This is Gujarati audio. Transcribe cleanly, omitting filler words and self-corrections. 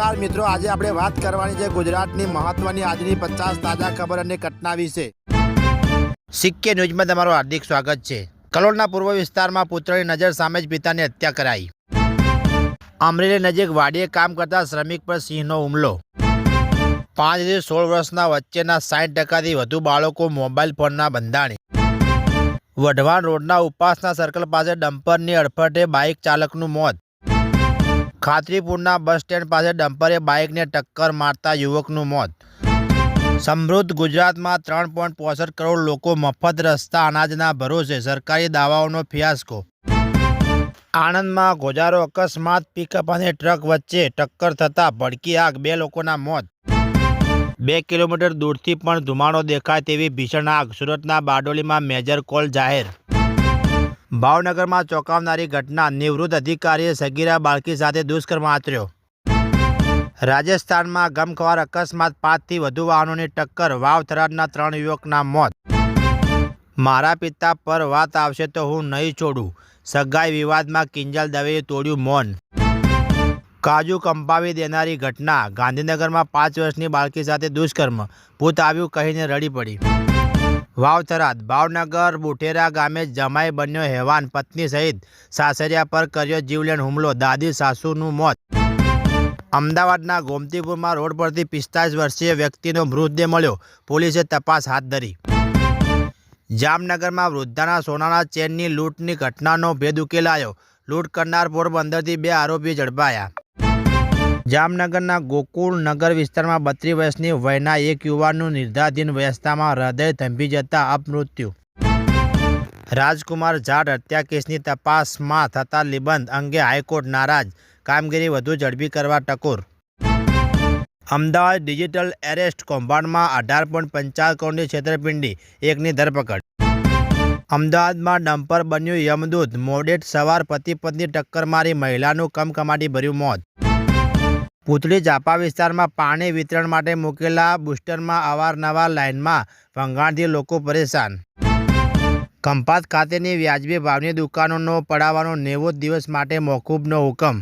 નમસ્કાર મિત્રો, આજે આપણે વાત કરવાની છે ગુજરાતની મહત્વની આજની 50 તાજા ખબર અને ઘટના વિશે। સિક્કે ન્યૂઝમાં તમારું હાર્દિક સ્વાગત છે। કલોલના પૂર્વ વિસ્તારમાં પુત્રની નજર સામે જ પિતાની હત્યા કરાઈ। અમરેલી નજીક વાડીએ કામ કરતા શ્રમિક પર સિંહનો હુમલો। 5 થી 16 વર્ષના વચ્ચેના 60%થી વધુ બાળકો મોબાઈલ ફોનના બંધાણે। વઢવાણ રોડના ઉપાસના સર્કલ પાસે ડમ્પરની અડફેટે બાઇક ચાલકનું મોત। ખાતરીપુરના બસ સ્ટેન્ડ પાસે ડમ્પરે બાઇકને ટક્કર મારતા યુવકનું મોત। સમૃદ્ધ ગુજરાતમાં 3.65 કરોડ લોકો મફત રસ્તા અનાજના ભરોસે, સરકારી દાવાઓનો ફિયાસ્કો। આણંદમાં ગોજારો અકસ્માત, પિકઅપ અને ટ્રક વચ્ચે ટક્કર થતાં ભડકી આગ, 2 લોકોના મોત। 2 કિલોમીટર દૂરથી પણ ધુમાડો દેખાય તેવી ભીષણ આગ, સુરતના બારડોલીમાં મેજર કોલ જાહેર। ભાવનગરમાં ચોંકાવનારી ઘટના, નિવૃત્ત અધિકારીએ સગીરા બાળકી સાથે દુષ્કર્મ આચર્યો। રાજસ્થાનમાં ગમખ્વાર અકસ્માત, 5 થી વધુ વાહનોની ટક્કર, વાવ થરાદના 3 યુવકના મોત। મારા પિતા પર વાત આવશે તો હું નહીં છોડું, સગાઈ વિવાદમાં કિંજલ દવેએ તોડ્યું મૌન। કાજુ કંપાવી દેનારી ઘટના, ગાંધીનગરમાં 5 વર્ષની બાળકી સાથે દુષ્કર્મ, ભૂત આવ્યું કહીને રડી પડી। વાવ થરાદ, ભાવનગર બુઠેરા ગામે જમાઈ બન્યો હેવાન, પત્ની સહિત સાસરિયા પર કર્યો જીવલેણ હુમલો, દાદી સાસુનું મોત। અમદાવાદના ગોમતીપુરમાં રોડ પરથી 45 વર્ષીય વ્યક્તિનો મૃતદેહ મળ્યો, પોલીસે તપાસ હાથ ધરી। જામનગરમાં વૃદ્ધાના સોનાના ચેનની લૂંટની ઘટનાનો ભેદ ઉકેલાયો, લૂંટ કરનાર પોરબંદરથી 2 આરોપી ઝડપાયા। જામનગરના ગોકુળ નગર વિસ્તારમાં 32 વર્ષની વયના એક યુવાનનું નિર્ધાધીન અવસ્થામાં હૃદય થંભી જતા અપમૃત્યુ। રાજકુમાર જાટ હત્યા કેસની તપાસમાં થતા નિબંધ અંગે હાઈકોર્ટ નારાજ, કામગીરી વધુ ઝડપી કરવા ટકોર। અમદાવાદ ડિજિટલ એરેસ્ટ કૌભાંડમાં 18.55 કરોડની છેતરપિંડી, એકની ધરપકડ। અમદાવાદમાં ડમ્પર બન્યું યમદૂત, મોડેટ સવાર પતિ પત્ની ટક્કર મારી મહિલાનું કમકમાટી ભર્યું મોત। પૂતળી ઝાપા વિસ્તારમાં પાણી વિતરણ માટે મૂકેલા બુસ્ટરમાં અવારનવાર લાઇનમાં ભંગાણથી લોકો પરેશાન। ખંભાત ખાતેની વ્યાજબી ભાવની દુકાનોનો પડાવવાનો 90 દિવસ માટે મોકૂફનો હુકમ।